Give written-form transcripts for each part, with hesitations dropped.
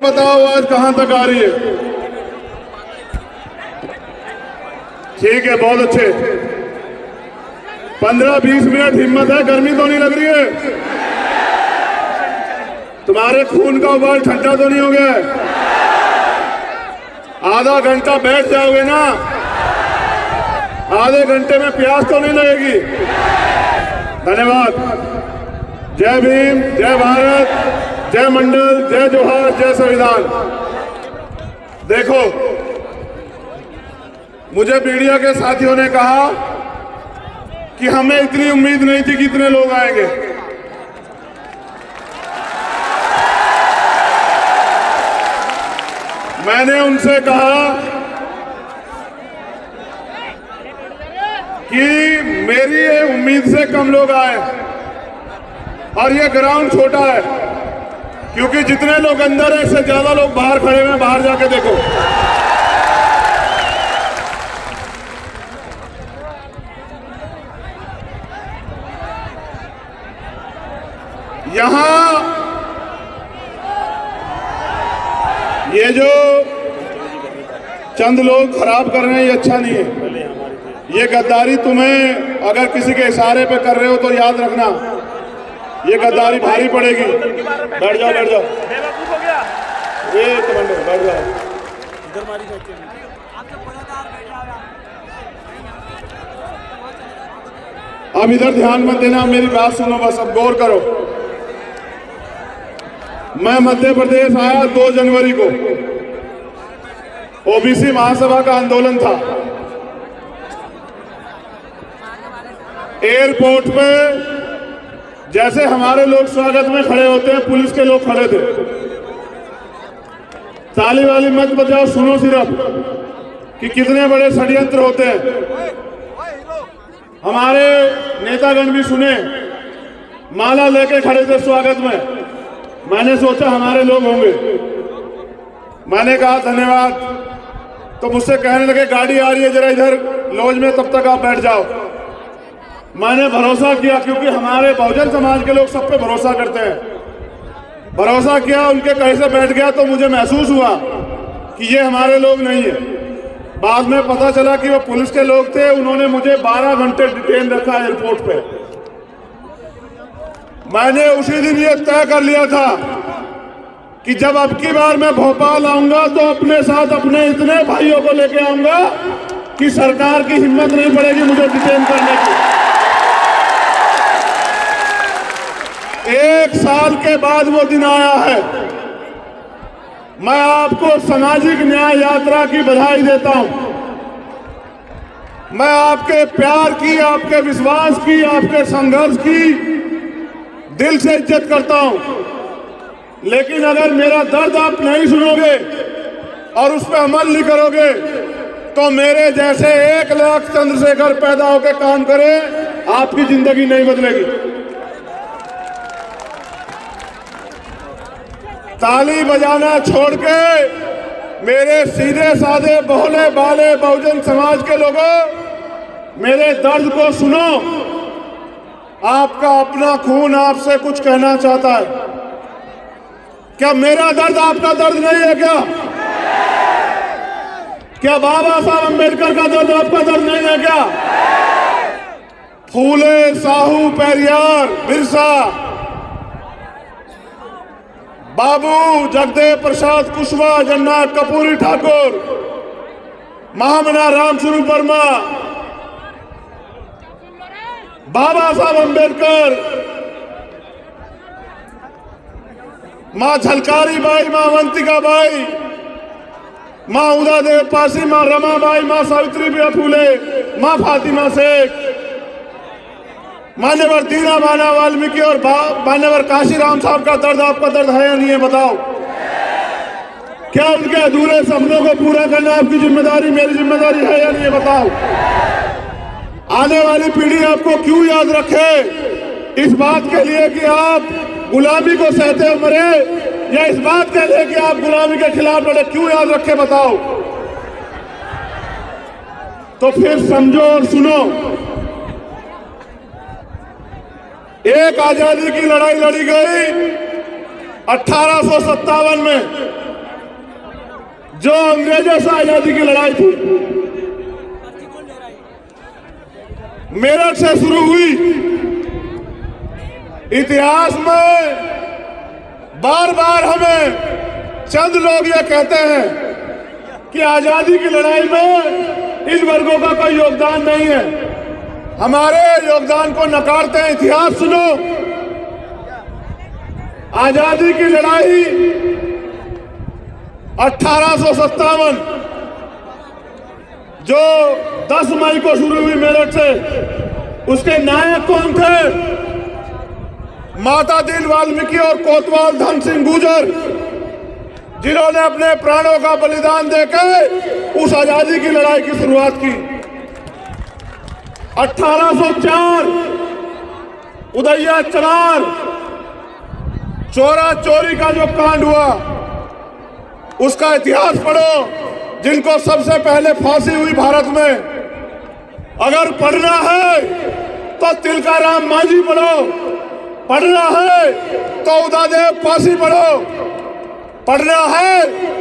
बताओ आज कहां तक आ रही है? ठीक है, बहुत अच्छे। 15-20 मिनट हिम्मत है, गर्मी तो नहीं लग रही है? तुम्हारे खून का उबाल ठंडा तो नहीं हो गया है? आधा घंटा बैठ जाओगे ना, आधे घंटे में प्यास तो नहीं लगेगी। धन्यवाद। जय भीम, जय भारत, जय मंडल, जय जोहार, जय संविधान। देखो, मुझे मीडिया के साथियों ने कहा कि हमें इतनी उम्मीद नहीं थी कि इतने लोग आएंगे। मैंने उनसे कहा कि मेरी ये उम्मीद से कम लोग आए और ये ग्राउंड छोटा है, क्योंकि जितने लोग अंदर हैं इससे ज्यादा लोग बाहर खड़े हैं। बाहर जाके देखो, यहां ये जो चंद लोग खराब कर रहे हैं ये अच्छा नहीं है। ये गद्दारी तुम्हें अगर किसी के इशारे पे कर रहे हो तो याद रखना, ये गद्दारी भारी पड़ेगी। बैठ जाओ, बैठ जाओ। ये कमांडर बैठ जाओ। अब इधर ध्यान मत देना, मेरी बात सुनो बस, अब गौर करो। मैं मध्य प्रदेश आया 2 जनवरी को, ओबीसी महासभा का आंदोलन था। एयरपोर्ट पे जैसे हमारे लोग स्वागत में खड़े होते हैं, पुलिस के लोग खड़े थे। ताली वाली मत बजाओ, सुनो सिर्फ कि कितने बड़े षड्यंत्र होते हैं। हमारे नेतागण भी सुने, माला लेके खड़े थे स्वागत में। मैंने सोचा हमारे लोग होंगे, मैंने कहा धन्यवाद। तो मुझसे कहने लगे गाड़ी आ रही है, जरा इधर लॉज में, तब तक आप बैठ जाओ। मैंने भरोसा किया, क्योंकि हमारे बहुजन समाज के लोग सब पे भरोसा करते हैं। भरोसा किया, उनके कहे से बैठ गया तो मुझे महसूस हुआ कि ये हमारे लोग नहीं है। बाद में पता चला कि वो पुलिस के लोग थे। उन्होंने मुझे 12 घंटे डिटेन रखा एयरपोर्ट पे। मैंने उसी दिन ये तय कर लिया था कि जब अब की बार मैं भोपाल आऊंगा तो अपने साथ अपने इतने भाइयों को लेके आऊंगा कि सरकार की हिम्मत नहीं पड़ेगी मुझे डिटेन करने की। 1 साल के बाद वो दिन आया है। मैं आपको सामाजिक न्याय यात्रा की बधाई देता हूं। मैं आपके प्यार की, आपके विश्वास की, आपके संघर्ष की दिल से इज्जत करता हूं। लेकिन अगर मेरा दर्द आप नहीं सुनोगे और उस पर अमल नहीं करोगे तो मेरे जैसे 1 लाख चंद्रशेखर पैदा होकर काम करे, आपकी जिंदगी नहीं बदलेगी। ताली बजाना छोड़ के मेरे सीधे साधे भोले भाले बहुजन समाज के लोगों, मेरे दर्द को सुनो। आपका अपना खून आपसे कुछ कहना चाहता है। क्या मेरा दर्द आपका दर्द नहीं है? क्या बाबा साहब अंबेडकर का दर्द आपका दर्द नहीं है? क्या फूले, साहू, पेरियार, बिरसा, बाबू जगदेव प्रसाद कुशवाहा, जन्ना कपूरी ठाकुर, महामना रामस्वरूप वर्मा, बाबा साहब अंबेडकर, मां झलकारी बाई, मां अवंतिका बाई, मां उदा देव पासी, मां रमा बाई, मां सावित्रीबाई फूले, मां फातिमा शेख, मान्यवर दीना बाना वाल्मीकि और मान्यवर काशीराम साहब का दर्द आपका दर्द है या नहीं है? बताओ। क्या उनके अधूरे सपनों को पूरा करना आपकी जिम्मेदारी, मेरी जिम्मेदारी है या नहीं है? बताओ। आने वाली पीढ़ी आपको क्यों याद रखे? इस बात के लिए कि आप गुलामी को सहते हुए मरे, या इस बात के लिए कि आप गुलामी के खिलाफ लड़े? क्यों याद रखे बताओ। तो फिर समझो और सुनो। एक आजादी की लड़ाई लड़ी गई 1857 में, जो अंग्रेजों से आजादी की लड़ाई थी, मेरठ से शुरू हुई। इतिहास में बार बार हमें चंद लोग ये कहते हैं कि आजादी की लड़ाई में इन वर्गों का कोई योगदान नहीं है। हमारे योगदान को नकारते हैं। इतिहास सुनो। आजादी की लड़ाई 1857 जो 10 मई को शुरू हुई मेरठ से, उसके नायक कौन थे? माता दीन वाल्मीकि और कोतवाल धन सिंह गुर्जर, जिन्होंने अपने प्राणों का बलिदान देकर उस आजादी की लड़ाई की शुरुआत की। 1804 उदया चनार चोरा चोरी का जो कांड हुआ, उसका इतिहास पढ़ो। जिनको सबसे पहले फांसी हुई भारत में, अगर पढ़ना है तो तिलकाराम मांझी पढ़ो, पढ़ना है तो उदयदेव पासी पढ़ो, पढ़ना है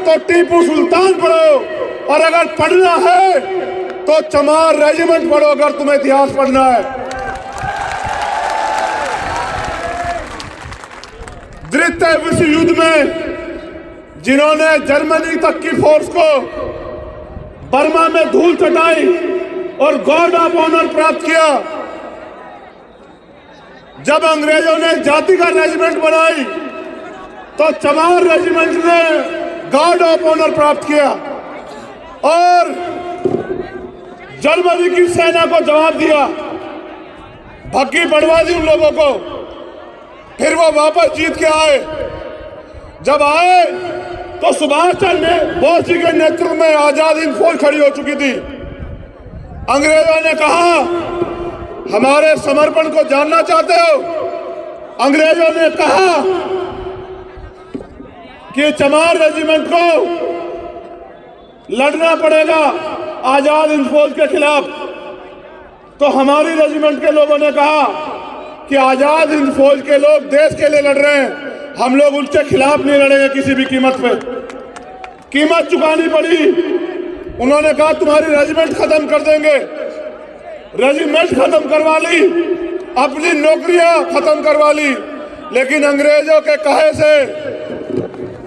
तो टीपू सुल्तान पढ़ो, और अगर पढ़ना है तो चमार रेजिमेंट पढ़ो, अगर तुम्हें इतिहास पढ़ना है। द्वितीय विश्व युद्ध में जिन्होंने जर्मनी तक की फोर्स को बर्मा में धूल चटाई और गॉर्ड ऑफ ऑनर प्राप्त किया, जब अंग्रेजों ने जाति का रेजिमेंट बनाई तो चमार रेजिमेंट ने गार्ड ऑफ ऑनर प्राप्त किया और जर्मनी की सेना को जवाब दिया, भक्की बढ़वा दी उन लोगों को। फिर वो वापस जीत के आए। जब आए तो सुभाष चंद्र बोस जी के नेतृत्व में आजाद हिंद फौज खड़ी हो चुकी थी। अंग्रेजों ने कहा, हमारे समर्पण को जानना चाहते हो? अंग्रेजों ने कहा कि चमार रेजिमेंट को लड़ना पड़ेगा आजाद हिंद फौज के खिलाफ। तो हमारी रेजिमेंट के लोगों ने कहा कि आजाद हिंद फौज के लोग देश के लिए लड़ रहे हैं, हम लोग उनके खिलाफ नहीं लड़ेंगे किसी भी कीमत पे। कीमत चुकानी पड़ी। उन्होंने कहा तुम्हारी रेजिमेंट खत्म कर देंगे। रेजिमेंट खत्म करवा ली, अपनी नौकरियां खत्म करवा ली, लेकिन अंग्रेजों के कहे से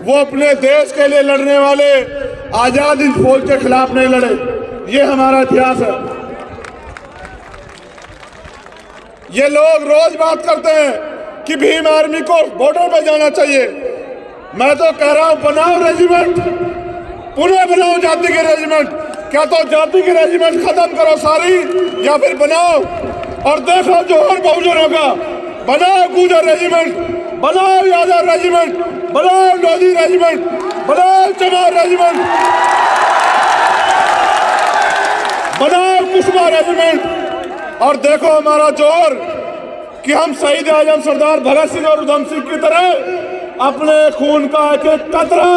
वो अपने देश के लिए लड़ने वाले आजाद हिंद फौज के खिलाफ नहीं लड़े। ये हमारा इतिहास है। ये लोग रोज बात करते हैं कि भीम आर्मी को बॉर्डर पे जाना चाहिए। मैं तो कह रहा हूं बनाओ रेजिमेंट, पुनः बनाओ जाति के रेजिमेंट। क्या तो जाति की रेजिमेंट खत्म करो सारी, या फिर बनाओ और देखो जोहर बहुजनों का, बनाओ गुर्जर रेजिमेंट, बनाओ यादव रेजिमेंट, बनाओ लोधी रेजिमेंट, बनाओ चमार रेजिमेंट, बनाओ कुशवा रेजिमेंट। और देखो हमारा जोर कि हम शहीद आजम सरदार भगत सिंह और उधम सिंह की तरह अपने खून का एक एक कतरा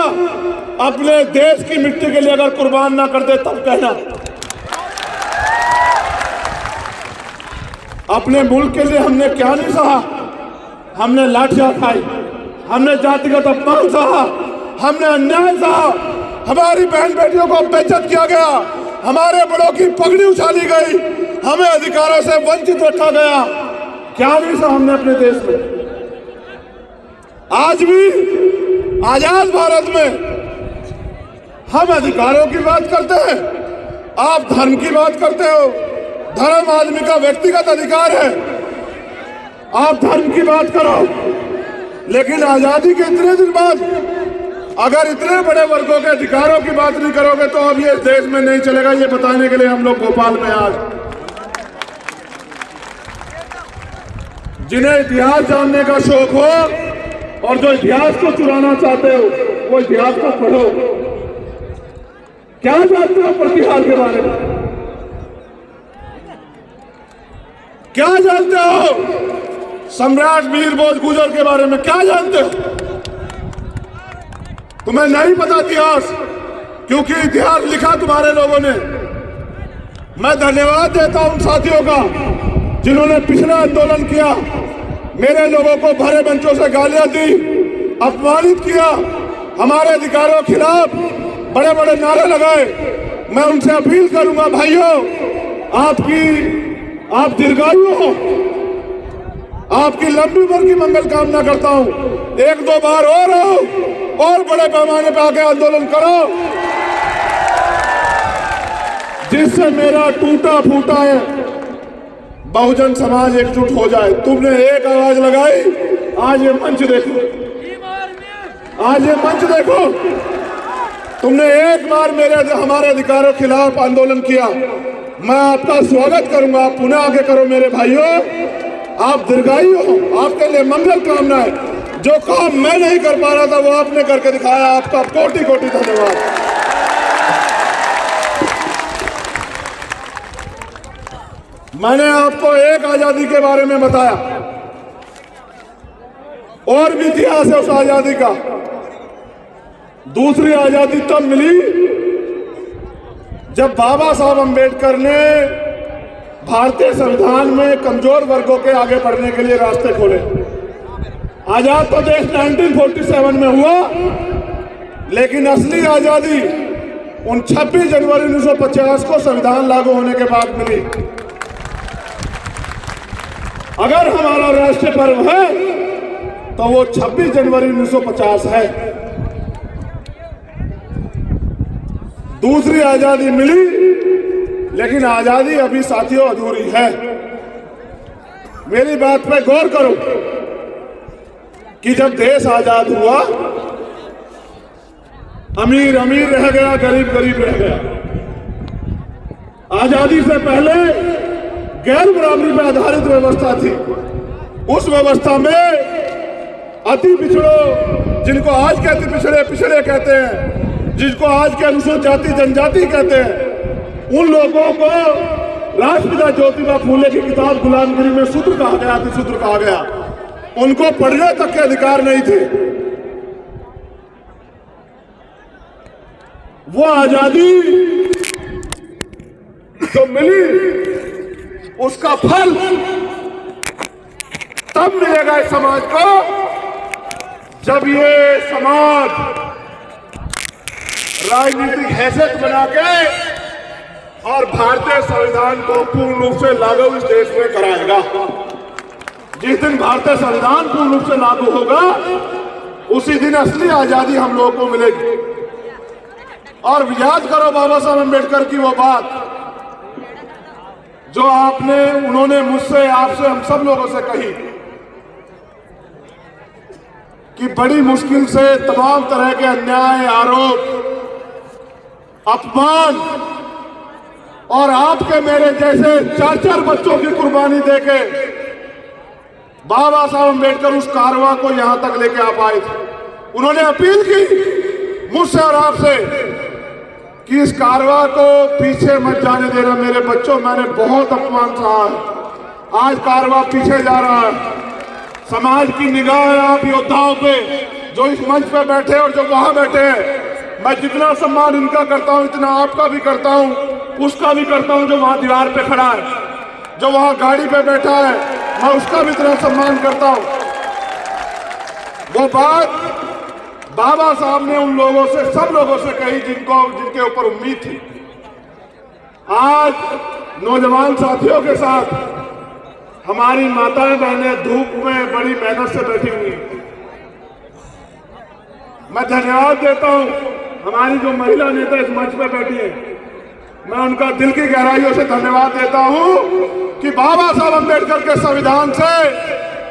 अपने देश की मिट्टी के लिए अगर कुर्बान ना कर दे तब कहना। अपने मुल्क के लिए हमने क्या नहीं सहा? हमने लाठियां खाई, हमने जातिगत अपमान सहा, हमने अन्याय सहा, हमारी बहन बेटियों को बेइज्जत किया गया, हमारे बड़ों की पगड़ी उछाली गई, हमें अधिकारों से वंचित रखा गया। क्या नहीं सहा हमने अपने देश में? आज भी आजाद भारत में हम अधिकारों की बात करते हैं, आप धर्म की बात करते हो। धर्म आदमी का व्यक्तिगत अधिकार है, आप धर्म की बात करो। लेकिन आजादी के इतने दिन बाद अगर इतने बड़े वर्गों के अधिकारों की बात नहीं करोगे तो अब ये इस देश में नहीं चलेगा। ये बताने के लिए हम लोग भोपाल में आज, जिन्हें इतिहास जानने का शौक हो और जो इतिहास को चुराना चाहते हो, वो इतिहास को पढ़ो। क्या जानते हो प्रतिहार के बारे में? क्या जानते हो सम्राट वीर बोध गुर्जर के बारे में? क्या जानते हो? तुम्हें नहीं पता इतिहास, क्योंकि इतिहास लिखा तुम्हारे लोगों ने। मैं धन्यवाद देता हूं उन साथियों का जिन्होंने पिछड़ा आंदोलन किया, मेरे लोगों को भरे मंचों से गालियां दी, अपमानित किया, हमारे अधिकारों के खिलाफ बड़े बड़े नारे लगाए। मैं उनसे अपील करूंगा, भाइयों आप दीर्घायु हो, आपकी लंबी उम्र की मंगल कामना करता हूं। एक दो बार और आओ और बड़े पैमाने पर आके आंदोलन करो, जिससे मेरा टूटा फूटा है बहुजन समाज एकजुट हो जाए। तुमने एक आवाज लगाई, आज ये मंच देखो, आज ये मंच देखो। तुमने एक बार हमारे अधिकारों के खिलाफ आंदोलन किया, मैं आपका स्वागत करूंगा। आप पुनः आगे करो मेरे भाइयों, आप दीर्घायु हो, आपके लिए मंगल कामना है। जो काम मैं नहीं कर पा रहा था वो आपने करके दिखाया, आपका कोटि कोटि धन्यवाद। मैंने आपको एक आजादी के बारे में बताया, और भी इतिहास है उस आजादी का। दूसरी आजादी तब मिली जब बाबा साहब अंबेडकर ने भारतीय संविधान में कमजोर वर्गों के आगे बढ़ने के लिए रास्ते खोले। आजाद तो देश 1947 में हुआ, लेकिन असली आजादी उन 26 जनवरी 1950 को संविधान लागू होने के बाद मिली। अगर हमारा राष्ट्रीय पर्व है तो वो 26 जनवरी 1950 है। दूसरी आजादी मिली, लेकिन आजादी अभी साथियों अधूरी है। मेरी बात पे गौर करो कि जब देश आजाद हुआ, अमीर अमीर रह गया, गरीब गरीब रह गया। आजादी से पहले गैर बराबरी पर आधारित व्यवस्था थी। उस व्यवस्था में अति पिछड़ों, जिनको आज कहते पिछड़े कहते हैं, जिसको आज के अनुसूचित जाति जनजाति कहते हैं, उन लोगों को राष्ट्रपिता ज्योतिबा फूले की किताब गुलामगिरी में शूद्र कहा गया, अतिशूद्र कहा गया। उनको पढ़ने तक के अधिकार नहीं थे। वो आजादी जो मिली, उसका फल तब मिलेगा इस समाज को जब ये समाज राजनीतिक हैसियत बना के और भारतीय संविधान को पूर्ण रूप से लागू इस देश में कराएगा। जिस दिन भारतीय संविधान पूर्ण रूप से लागू होगा, उसी दिन असली आजादी हम लोगों को मिलेगी। और याद करो बाबा साहब अम्बेडकर की वो बात जो उन्होंने मुझसे, आपसे, हम सब लोगों से कही कि बड़ी मुश्किल से तमाम तरह के अन्याय, आरोप, अपमान और आपके मेरे जैसे 4-4 बच्चों की कुर्बानी देके बाबा साहब अम्बेडकर उस कारवां को यहां तक लेके आ पाए थे। उन्होंने अपील की मुझसे और आपसे कि इस कारवां को पीछे मत जाने देना मेरे बच्चों। मैंने बहुत अपमान सहा है, आज कारवां पीछे जा रहा है। समाज की निगाह है आप योद्धाओं पे, जो इस मंच पे बैठे और जो वहां बैठे हैं। मैं जितना सम्मान इनका करता हूं, इतना आपका भी करता हूं, उसका भी करता हूं जो वहां दीवार पे खड़ा है, जो वहां गाड़ी पे बैठा है, मैं उसका भी इतना सम्मान करता हूं। वो बात बाबा साहब ने उन लोगों से, सब लोगों से कही जिनके ऊपर उम्मीद थी। आज नौजवान साथियों के साथ हमारी माताएं बहनें धूप में बड़ी मेहनत से बैठी हुई हैं। मैं धन्यवाद देता हूं हमारी जो महिला नेता इस मंच पर बैठी है, मैं उनका दिल की गहराइयों से धन्यवाद देता हूं कि बाबा साहब अम्बेडकर के संविधान से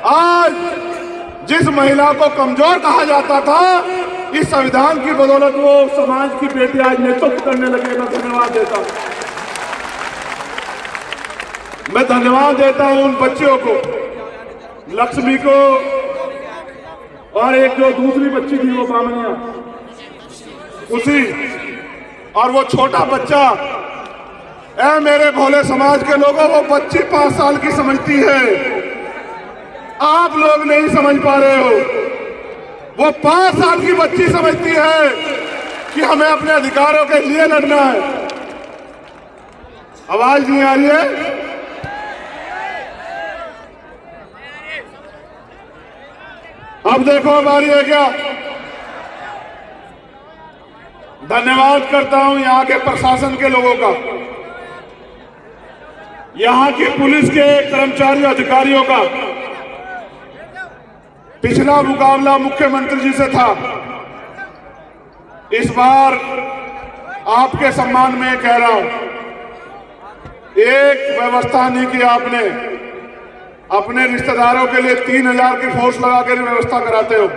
आज जिस महिला को कमजोर कहा जाता था, इस संविधान की बदौलत वो समाज की बेटी आज नेतृत्व करने लगे। मैं धन्यवाद देता हूं। मैं धन्यवाद देता हूं उन बच्चियों को, लक्ष्मी को, और एक जो दूसरी बच्ची थी वो बामनिया, उसी, और वो छोटा बच्चा। ऐ मेरे भोले समाज के लोगों, वो बच्ची 5 साल की समझती है, आप लोग नहीं समझ पा रहे हो। वो 5 साल की बच्ची समझती है कि हमें अपने अधिकारों के लिए लड़ना है। आवाज नहीं आ रही है? अब देखो बारी है क्या? धन्यवाद करता हूं यहाँ के प्रशासन के लोगों का, यहाँ की पुलिस के कर्मचारी अधिकारियों का। पिछला मुकाबला मुख्यमंत्री जी से था, इस बार आपके सम्मान में कह रहा हूं, एक व्यवस्था नहीं की आपने। अपने रिश्तेदारों के लिए 3000 की फोर्स लगा कर व्यवस्था कराते हो।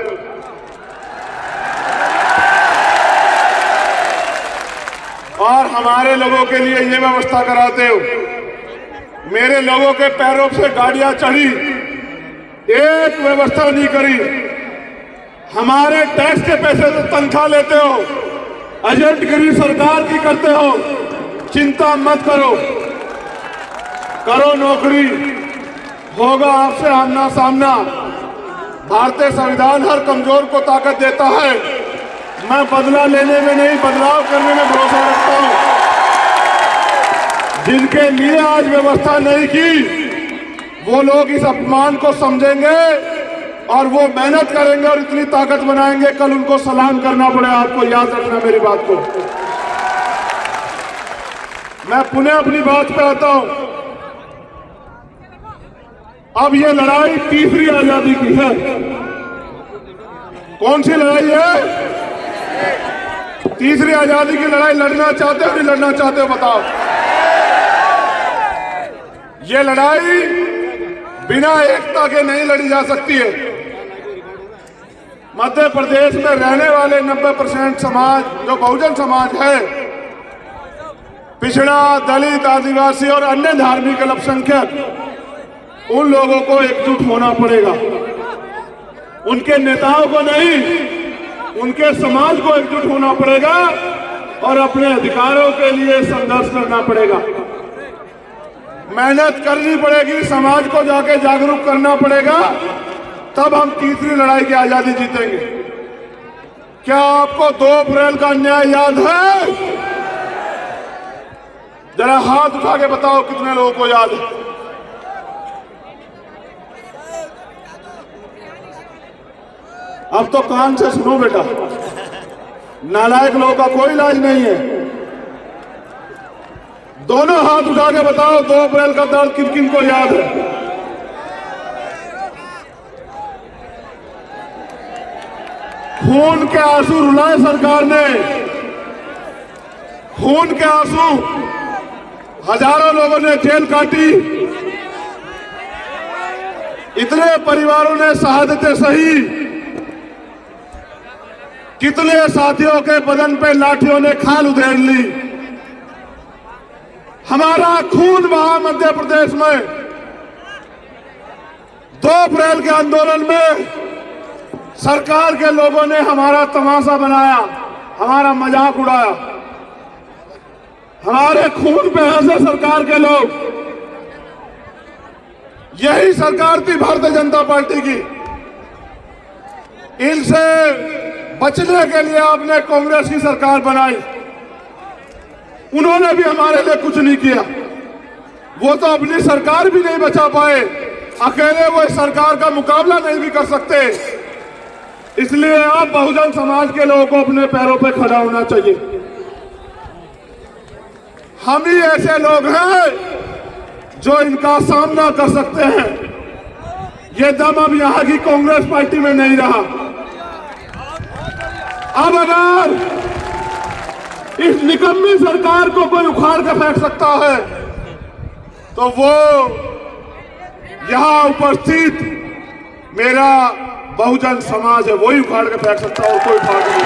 और हमारे लोगों के लिए ये व्यवस्था कराते हो। मेरे लोगों के पैरों से गाड़ियां चढ़ी, एक व्यवस्था नहीं करी। हमारे टैक्स के पैसे से तनख्वाह लेते हो, एजेंटगिरी सरकार की करते हो। चिंता मत करो, करो नौकरी, होगा आपसे आमना सामना। भारतीय संविधान हर कमजोर को ताकत देता है। मैं बदला लेने में नहीं, बदलाव करने में भरोसा रखता हूं। जिनके लिए आज व्यवस्था नहीं की, वो लोग इस अपमान को समझेंगे और वो मेहनत करेंगे और इतनी ताकत बनाएंगे, कल उनको सलाम करना पड़े। आपको याद रखना मेरी बात को। मैं पुनः अपनी बात पे आता हूं। अब ये लड़ाई तीसरी आजादी की है। कौन सी लड़ाई है? तीसरी आजादी की लड़ाई लड़ना चाहते हो नहीं लड़ना चाहते हो बताओ। ये लड़ाई बिना एकता के नहीं लड़ी जा सकती है। मध्य प्रदेश में रहने वाले 90% समाज, जो बहुजन समाज है, पिछड़ा, दलित, आदिवासी और अन्य धार्मिक अल्पसंख्यक, उन लोगों को एकजुट होना पड़ेगा। उनके नेताओं को नहीं, उनके समाज को एकजुट होना पड़ेगा और अपने अधिकारों के लिए संघर्ष करना पड़ेगा। मेहनत करनी पड़ेगी, समाज को जाके जागरूक करना पड़ेगा, तब हम तीसरी लड़ाई की आजादी जीतेंगे। क्या आपको 2 अप्रैल का अन्याय याद है? जरा हाथ उठा के बताओ कितने लोगों को याद है। अब तो कान से सुनो बेटा, नालायक लोगों का कोई इलाज नहीं है। दोनों हाथ उठा के बताओ 2 अप्रैल का दर्द किन किन को याद है? खून के आंसू रुलाए सरकार ने, खून के आंसू। हजारों लोगों ने जेल काटी, इतने परिवारों ने शहादतें सही, कितने साथियों के बदन पे लाठियों ने खाल उधेड़ ली। हमारा खून बहा मध्य प्रदेश में। 2 अप्रैल के आंदोलन में सरकार के लोगों ने हमारा तमाशा बनाया, हमारा मजाक उड़ाया, हमारे खून पे हंसे सरकार के लोग। यही सरकार थी भारतीय जनता पार्टी की। इनसे बचने के लिए आपने कांग्रेस की सरकार बनाई। उन्होंने भी हमारे लिए कुछ नहीं किया। वो तो अपनी सरकार भी नहीं बचा पाए, अकेले वो इस सरकार का मुकाबला नहीं भी कर सकते। इसलिए अब बहुजन समाज के लोगों को अपने पैरों पे खड़ा होना चाहिए। हम ही ऐसे लोग हैं जो इनका सामना कर सकते हैं। ये दम अब यहां की कांग्रेस पार्टी में नहीं रहा। अब अगर इस निकम्मी सरकार को कोई उखाड़ कर फेंक सकता है तो वो यहां उपस्थित मेरा बहुजन समाज है, वही उखाड़ के फेंक सकता है और कोई उखाड़ नहीं।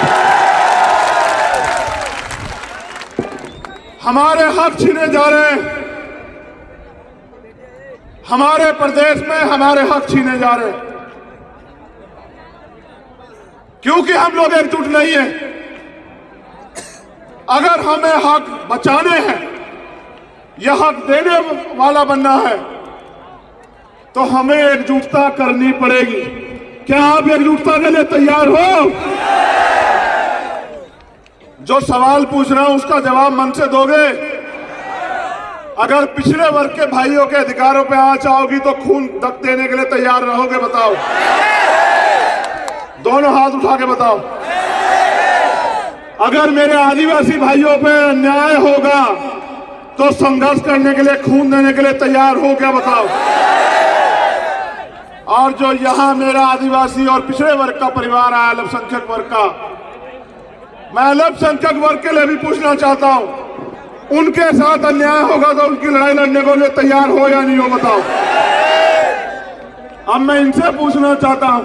हमारे हक छीने जा रहे हैं, हमारे प्रदेश में हमारे हक छीने जा रहे हैं क्योंकि हम लोग एकजुट नहीं है। अगर हमें हक बचाने हैं या हक देने वाला बनना है तो हमें एकजुटता करनी पड़ेगी। क्या आप एकजुटता के लिए तैयार हो? जो सवाल पूछ रहा हूं उसका जवाब मन से दोगे? अगर पिछड़े वर्ग के भाइयों के अधिकारों पे आंच आओगी तो खून देने के लिए तैयार रहोगे? बताओ, दोनों हाथ उठा के बताओ। अगर मेरे आदिवासी भाइयों पे अन्याय होगा तो संघर्ष करने के लिए, खून देने के लिए तैयार हो क्या बताओ? और जो यहां मेरा आदिवासी और पिछड़े वर्ग का परिवार आया, अल्पसंख्यक वर्ग का, मैं अल्पसंख्यक वर्ग के लिए भी पूछना चाहता हूं, उनके साथ अन्याय होगा तो उनकी लड़ाई लड़ने को लिए तैयार हो या नहीं हो बताओ? अब मैं इनसे पूछना चाहता हूं,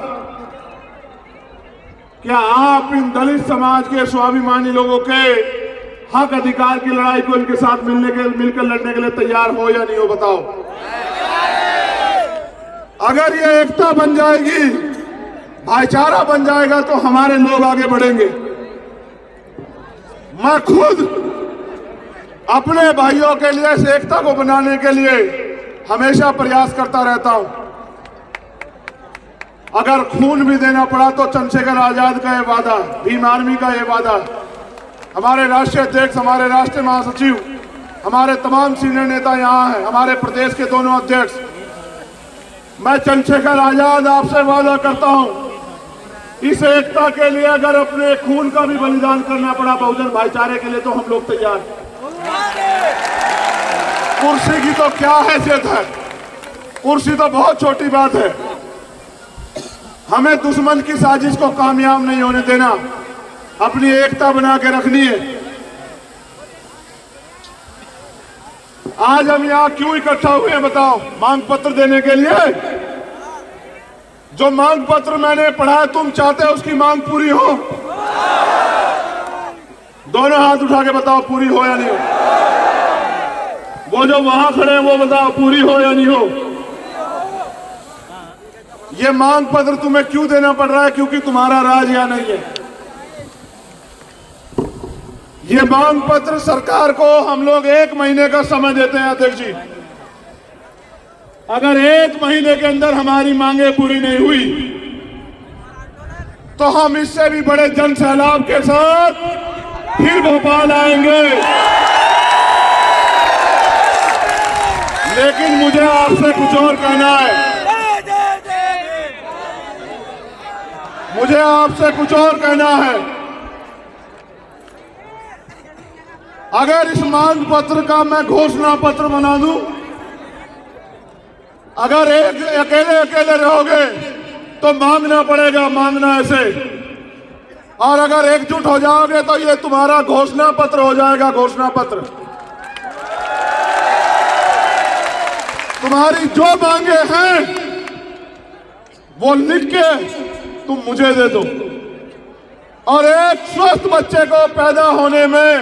क्या आप इन दलित समाज के स्वाभिमानी लोगों के हक अधिकार की लड़ाई को इनके साथ मिलकर लड़ने के लिए तैयार हो या नहीं हो बताओ? अगर ये एकता बन जाएगी, भाईचारा बन जाएगा तो हमारे लोग आगे बढ़ेंगे। मैं खुद अपने भाइयों के लिए इस एकता को बनाने के लिए हमेशा प्रयास करता रहता हूं। अगर खून भी देना पड़ा तो चंद्रशेखर आजाद का ये वादा, भीम आर्मी का ये वादा, हमारे राष्ट्रीय अध्यक्ष, हमारे राष्ट्रीय महासचिव, हमारे तमाम सीनियर नेता यहां हैं, हमारे प्रदेश के दोनों अध्यक्ष, मैं चंद्रशेखर आजाद आपसे वादा करता हूं, इस एकता के लिए अगर अपने खून का भी बलिदान करना पड़ा बहुजन भाईचारे के लिए तो हम लोग तैयार हैं। कुर्सी की तो क्या हैसियत है, कुर्सी तो बहुत छोटी बात है। हमें दुश्मन की साजिश को कामयाब नहीं होने देना, अपनी एकता बना के रखनी है। आज हम यहां क्यों इकट्ठा हुए हैं बताओ? मांग पत्र देने के लिए। जो मांग पत्र मैंने पढ़ा, तुम चाहते हो उसकी मांग पूरी हो? दोनों हाथ उठा के बताओ पूरी हो या नहीं हो। वो जो वहां खड़े हैं वो बताओ पूरी हो या नहीं हो। ये मांग पत्र तुम्हें क्यों देना पड़ रहा है? क्योंकि तुम्हारा राज यहाँ नहीं है। ये मांग पत्र सरकार को हम लोग 1 महीने का समय देते हैं अध्यक्ष जी। अगर 1 महीने के अंदर हमारी मांगे पूरी नहीं हुई तो हम इससे भी बड़े जन सैलाब के साथ फिर भोपाल आएंगे। लेकिन मुझे आपसे कुछ और कहना है, मुझे आपसे कुछ और कहना है। अगर इस मांग पत्र का मैं घोषणा पत्र बना दूं, अगर अकेले रहोगे तो मांगना पड़ेगा, मांगना ऐसे, और अगर एकजुट हो जाओगे तो ये तुम्हारा घोषणा पत्र हो जाएगा। घोषणा पत्र तुम्हारी जो मांगे हैं वो लिख के तुम मुझे दे दो। और एक स्वस्थ बच्चे को पैदा होने में,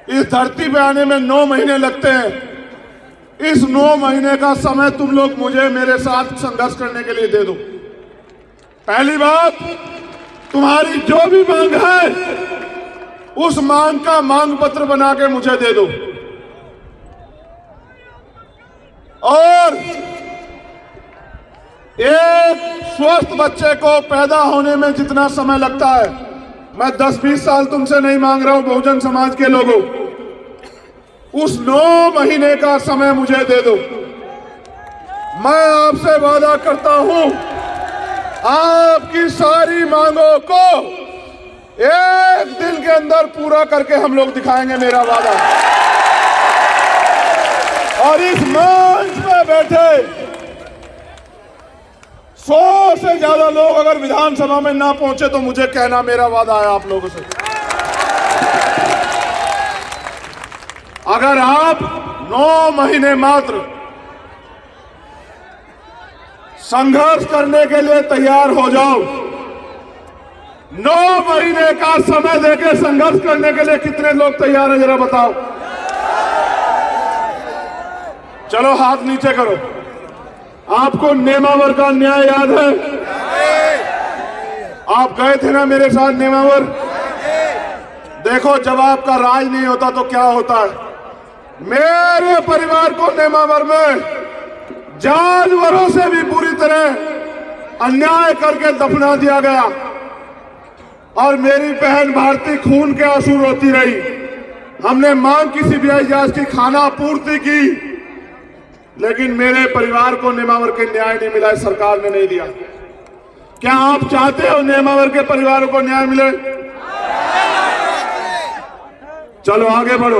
इस धरती पे आने में 9 महीने लगते हैं। इस 9 महीने का समय तुम लोग मुझे मेरे साथ संघर्ष करने के लिए दे दो। पहली बात, तुम्हारी जो भी मांग है उस मांग का मांग पत्र बना के मुझे दे दो। और एक स्वस्थ बच्चे को पैदा होने में जितना समय लगता है, मैं 10-20 साल तुमसे नहीं मांग रहा हूं बहुजन समाज के लोगों, उस 9 महीने का समय मुझे दे दो। मैं आपसे वादा करता हूं, आपकी सारी मांगों को 1 दिन के अंदर पूरा करके हम लोग दिखाएंगे, मेरा वादा। और इस मंच में बैठे 100 से ज्यादा लोग अगर विधानसभा में ना पहुंचे तो मुझे कहना, मेरा वादा है आप लोगों से। अगर आप 9 महीने मात्र संघर्ष करने के लिए तैयार हो जाओ, 9 महीने का समय देके संघर्ष करने के लिए कितने लोग तैयार हैं जरा बताओ। चलो हाथ नीचे करो। आपको नेमावर का न्याय याद है? आप गए थे ना मेरे साथ नेमावर? देखो, जब आपका राज नहीं होता तो क्या होता है। मेरे परिवार को नेमावर में जानवरों से भी बुरी तरह अन्याय करके दफना दिया गया और मेरी बहन भारती खून के आंसू रोती रही। हमने मांग की सीबीआई जांच की, खाना पूर्ति की, लेकिन मेरे परिवार को नेमावर के न्याय नहीं मिला, सरकार ने नहीं दिया। क्या आप चाहते हो नेमावर के परिवारों को न्याय मिले? चलो आगे बढ़ो।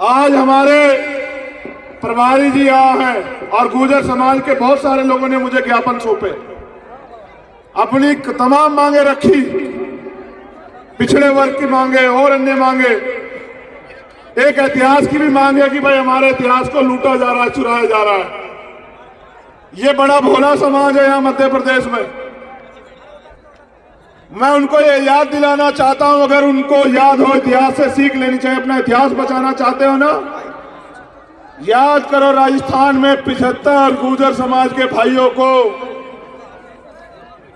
आज हमारे प्रभारी जी आए हैं और गुर्जर समाज के बहुत सारे लोगों ने मुझे ज्ञापन सौंपे, अपनी तमाम मांगे रखी, पिछड़े वर्ग की मांगे और अन्य मांगे। एक इतिहास की भी मांग है कि भाई हमारे इतिहास को लूटा जा रहा है, चुराया जा रहा है। ये बड़ा भोला समाज है यहाँ मध्य प्रदेश में। मैं उनको ये याद दिलाना चाहता हूं, अगर उनको याद हो, इतिहास से सीख लेनी चाहिए। अपना इतिहास बचाना चाहते हो ना, याद करो राजस्थान में 75 गुर्जर समाज के भाइयों को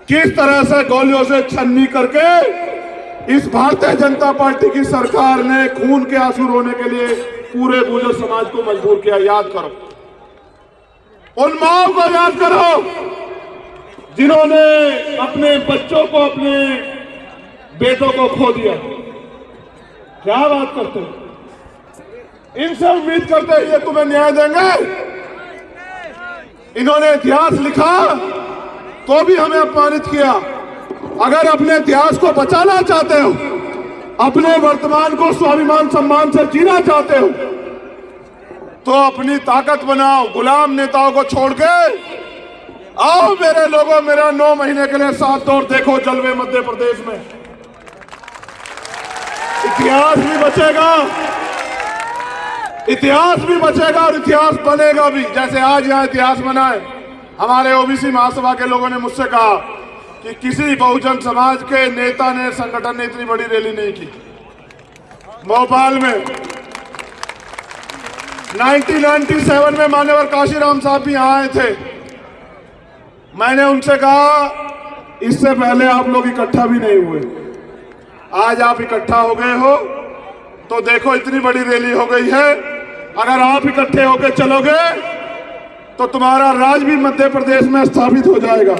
किस तरह से गोलियों से छन्नी करके इस भारतीय जनता पार्टी की सरकार ने खून के आंसू रोने के लिए पूरे गुर्जर समाज को मजबूर किया। याद करो, उन माओ को याद करो जिन्होंने अपने बच्चों को, अपने बेटों को खो दिया। क्या बात करते हो? इनसे उम्मीद करते हैं ये तुम्हें न्याय देंगे? इन्होंने इतिहास लिखा तो भी हमें अपमानित किया। अगर अपने इतिहास को बचाना चाहते हो, अपने वर्तमान को स्वाभिमान सम्मान से जीना चाहते हो, तो अपनी ताकत बनाओ। गुलाम नेताओं को छोड़ के आओ मेरे लोगों, मेरा 9 महीने के लिए साथ दो और देखो जलवे मध्य प्रदेश में। इतिहास भी बचेगा, इतिहास भी बचेगा और इतिहास बनेगा भी। जैसे आज यहाँ इतिहास बना है, हमारे ओबीसी महासभा के लोगों ने मुझसे कहा कि किसी बहुजन समाज के नेता ने, संगठन ने इतनी बड़ी रैली नहीं की। भोपाल में 1997 में मान्यवर काशीराम साहब भी यहाँ आए थे। मैंने उनसे कहा इससे पहले आप लोग इकट्ठा भी नहीं हुए, आज आप इकट्ठा हो गए हो तो देखो इतनी बड़ी रैली हो गई है। अगर आप इकट्ठे होकर चलोगे तो तुम्हारा राज भी मध्य प्रदेश में स्थापित हो जाएगा।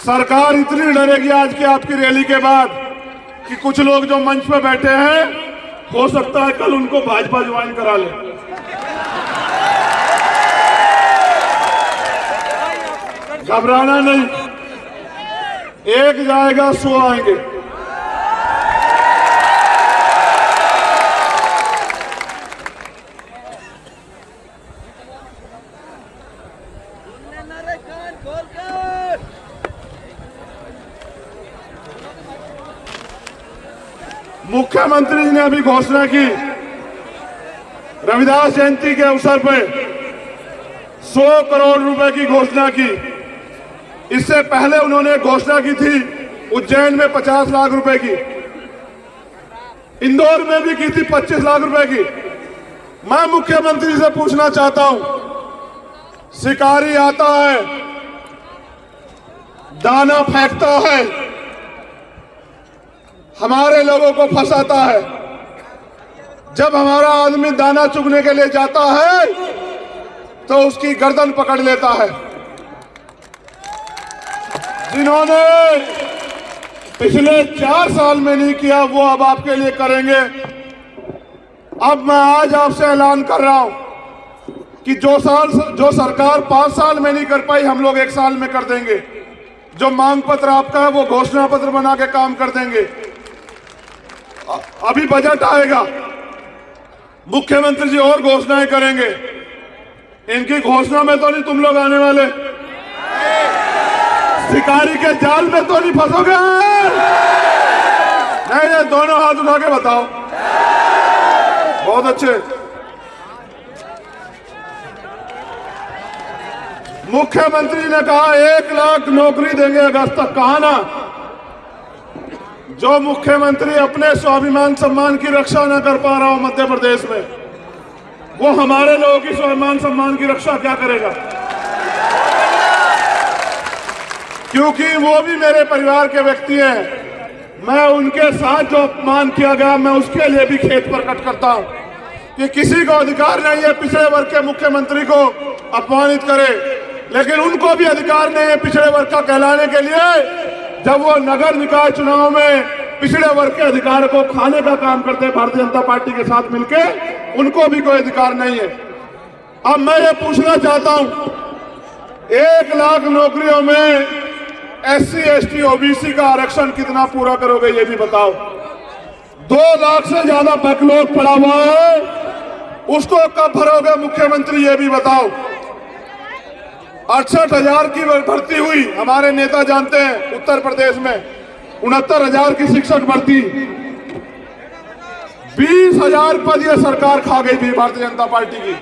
सरकार इतनी डरेगी आज की आपकी रैली के बाद कि कुछ लोग जो मंच पर बैठे हैं, हो सकता है कल उनको भाजपा ज्वाइन करा ले। घबराना नहीं, एक जाएगा 100 आएंगे। मुख्यमंत्री जी ने अभी घोषणा की, रविदास जयंती के अवसर पर 100 करोड़ रुपए की घोषणा की। इससे पहले उन्होंने घोषणा की थी उज्जैन में 50 लाख रुपए की, इंदौर में भी की थी 25 लाख रुपए की। मैं मुख्यमंत्री से पूछना चाहता हूं, शिकारी आता है, दाना फेंकता है, हमारे लोगों को फंसाता है। जब हमारा आदमी दाना चुगने के लिए जाता है तो उसकी गर्दन पकड़ लेता है। जिन्होंने पिछले 4 साल में नहीं किया वो अब आपके लिए करेंगे। अब मैं आज आपसे ऐलान कर रहा हूं कि जो सरकार 5 साल में नहीं कर पाई, हम लोग 1 साल में कर देंगे। जो मांग पत्र आपका है वो घोषणा पत्र बना के काम कर देंगे। अभी बजट आएगा, मुख्यमंत्री जी और घोषणाएं करेंगे। इनकी घोषणा में तो नहीं तुम लोग आने वाले, शिकारी के जाल में तो नहीं फंसोगे। नहीं, दोनों हाथ उठा के बताओ। बहुत अच्छे। मुख्यमंत्री ने कहा 1 लाख नौकरी देंगे अगस्त तक। कहा ना, जो मुख्यमंत्री अपने स्वाभिमान सम्मान की रक्षा न कर पा रहा हो मध्य प्रदेश में, वो हमारे लोगों की स्वाभिमान सम्मान की रक्षा क्या करेगा? क्योंकि वो भी मेरे परिवार के व्यक्ति हैं। मैं उनके साथ जो अपमान किया गया, मैं उसके लिए भी खेत प्रकट करता हूं कि किसी को अधिकार नहीं है पिछड़े वर्ग के मुख्यमंत्री को अपमानित करे, लेकिन उनको भी अधिकार नहीं है पिछड़े वर्ग का कहलाने के लिए। जब वो नगर निकाय चुनाव में पिछड़े वर्ग के अधिकार को खाने का काम करते हैं भारतीय जनता पार्टी के साथ मिलके, उनको भी कोई अधिकार नहीं है। अब मैं ये पूछना चाहता हूं, 1 लाख नौकरियों में SC ST OBC का आरक्षण कितना पूरा करोगे ये भी बताओ। 2 लाख से ज्यादा बैकलॉग पड़ा हुआ है, उसको कब भरोगे मुख्यमंत्री ये भी बताओ। 68,000 की भर्ती हुई, हमारे नेता जानते हैं उत्तर प्रदेश में 69,000 की शिक्षक भर्ती, 20,000 पद ये सरकार खा गई थी भारतीय जनता पार्टी की।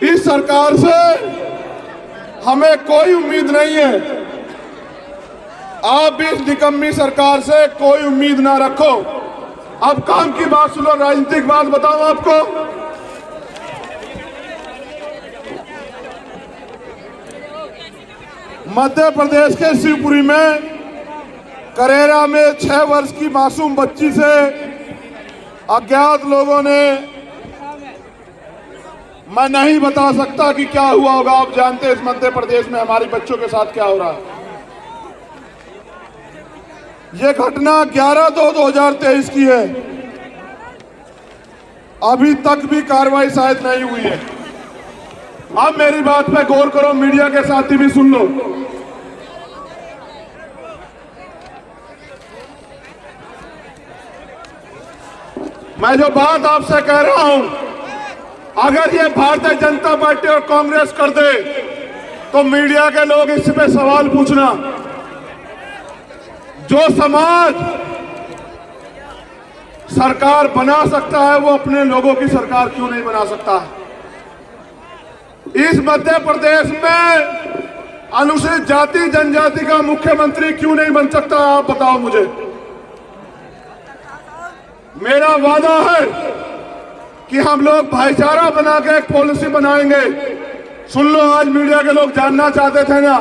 इस सरकार से हमें कोई उम्मीद नहीं है, आप भी इस निकम्मी सरकार से कोई उम्मीद ना रखो। अब काम की बात सुनो, राजनीतिक बात बताऊं आपको। मध्य प्रदेश के शिवपुरी में करेरा में 6 वर्ष की मासूम बच्ची से अज्ञात लोगों ने, मैं नहीं बता सकता कि क्या हुआ होगा, आप जानते हैं इस मध्य प्रदेश में हमारे बच्चों के साथ क्या हो रहा है। यह घटना 11/2/2023 की है, अभी तक भी कार्रवाई शायद नहीं हुई है। अब मेरी बात पे गौर करो, मीडिया के साथी भी सुन लो। मैं जो बात आपसे कह रहा हूं, अगर ये भारतीय जनता पार्टी और कांग्रेस कर दे तो मीडिया के लोग इस पे सवाल पूछना। जो समाज सरकार बना सकता है वो अपने लोगों की सरकार क्यों नहीं बना सकता है? इस मध्य प्रदेश में अनुसूचित जाति जनजाति का मुख्यमंत्री क्यों नहीं बन सकता, आप बताओ मुझे। मेरा वादा है कि हम लोग भाईचारा बना के एक पॉलिसी बनाएंगे। सुन लो, आज मीडिया के लोग जानना चाहते थे ना,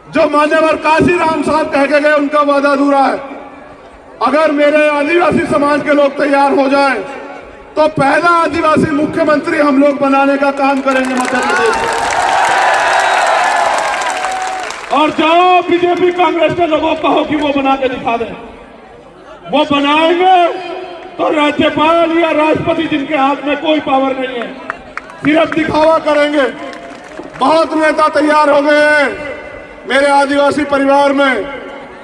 जो मान्यवर काशीराम साहब कह के गए उनका वादा अधूरा है। अगर मेरे आदिवासी समाज के लोग तैयार हो जाएं तो पहला आदिवासी मुख्यमंत्री हम लोग बनाने का काम करेंगे मध्य प्रदेश में। और जाओ बीजेपी कांग्रेस के लोगों को कहो कि वो बना के दिखा दें। वो बनाएंगे तो राज्यपाल या राष्ट्रपति, जिनके हाथ में कोई पावर नहीं है, सिर्फ दिखावा करेंगे। बहुत नेता तैयार हो गए हैं मेरे आदिवासी परिवार में।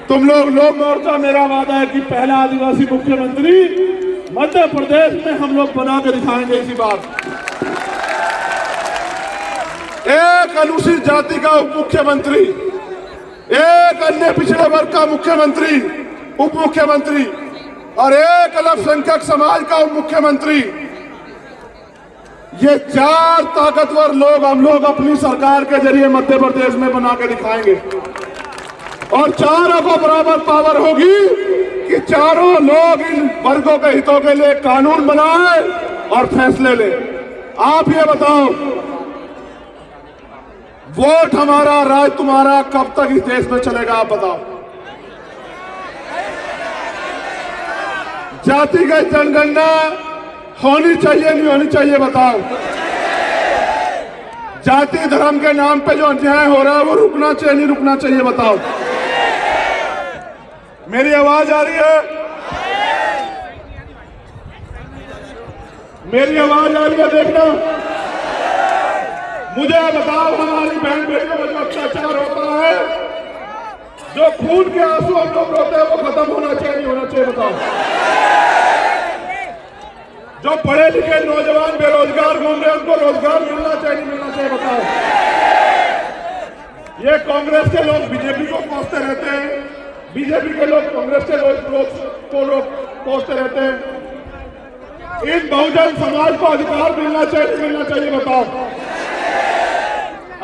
तुम लोग मोर्चा, मेरा वादा है कि पहला आदिवासी मुख्यमंत्री मध्य प्रदेश में हम लोग बना के दिखाएंगे। इसी बात, एक अनुसूचित जाति का उप मुख्यमंत्री, एक अन्य पिछड़े वर्ग का मुख्यमंत्री उप मुख्यमंत्री और एक अल्पसंख्यक समाज का उप मुख्यमंत्री, ये 4 ताकतवर लोग हम लोग अपनी सरकार के जरिए मध्य प्रदेश में बना के दिखाएंगे। और चारों को बराबर पावर होगी कि चारों लोग इन वर्गों के हितों के लिए कानून बनाए और फैसले ले। आप ये बताओ, वोट हमारा राज तुम्हारा कब तक इस देश में चलेगा? आप बताओ। जातिगत जनगणना होनी चाहिए नहीं होनी चाहिए? बताओ। जाति धर्म के नाम पे जो अन्याय हो रहा है वो रुकना चाहिए नहीं रुकना चाहिए? बताओ। मेरी आवाज आ रही है? मेरी आवाज आ रही है? देखना, मुझे बताओ, हमारी बहन बेटियों पर जो अत्याचार होता है, जो खून के आंसू हम लोग रोते हैं, वो खत्म होना चाहिए नहीं होना चाहिए? बताओ। जो पढ़े लिखे नौजवान बेरोजगार घूम रहे हैं, उनको रोजगार मिलना चाहिए नहीं मिलना चाहिए? बताओ। ये कांग्रेस के लोग बीजेपी को कोसते रहते हैं, बीजेपी के लोग कांग्रेस के लोग कोसते रहते हैं। इन बहुजन समाज को अधिकार मिलना चाहिए नहीं मिलना चाहिए? बताओ।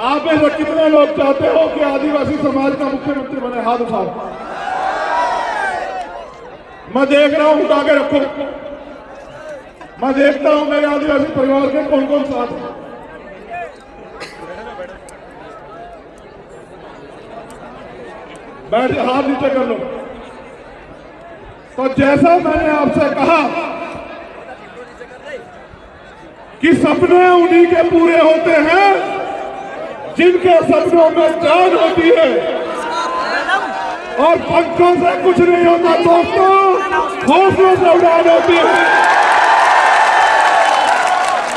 आप में से कितने लोग चाहते हो कि आदिवासी समाज का मुख्यमंत्री बने? हाथ उठाओ। मैं देख रहा हूं, उठा के रखो। मैं देखता हूं मेरे आदिवासी परिवार के कौन कौन साथ हैं। बैठ, हाथ नीचे कर लो। तो जैसा मैंने आपसे कहा कि सपने उन्हीं के पूरे होते हैं जिनके सपनों में जान होती है, और पंखों से कुछ नहीं होता दोस्तों, हौसलों से उड़ान होती है।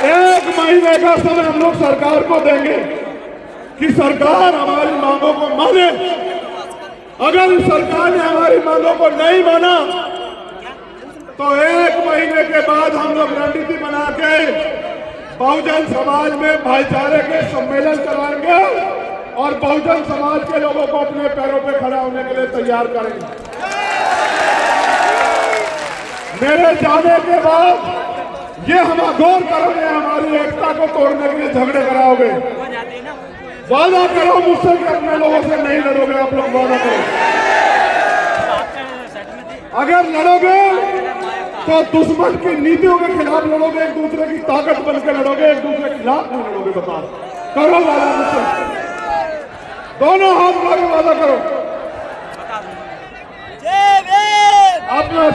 1 महीने का समय हम लोग सरकार को देंगे कि सरकार हमारी मांगों को माने। अगर सरकार ने हमारी मांगों को नहीं माना तो 1 महीने के बाद हम लोग रणनीति बना के बहुजन समाज में भाईचारे के सम्मेलन चलाएंगे और बहुजन समाज के लोगों को अपने पैरों पे खड़ा होने के लिए तैयार करेंगे। मेरे जाने के बाद ये हम गौर करोगे, हमारी एकता को तोड़ने के लिए झगड़े कराओगे। वादा करो मुझसे कि अपने लोगों से नहीं लड़ोगे। आप लोग वादा करो, अगर लड़ोगे तो दुश्मन की नीतियों के खिलाफ लड़ोगे, एक दूसरे की ताकत बनकर लड़ोगे, एक दूसरे के खिलाफ नहीं लड़ोगे। बताओ, करो वादा मुझसे, दोनों हाथ लगा वादा करो। अपना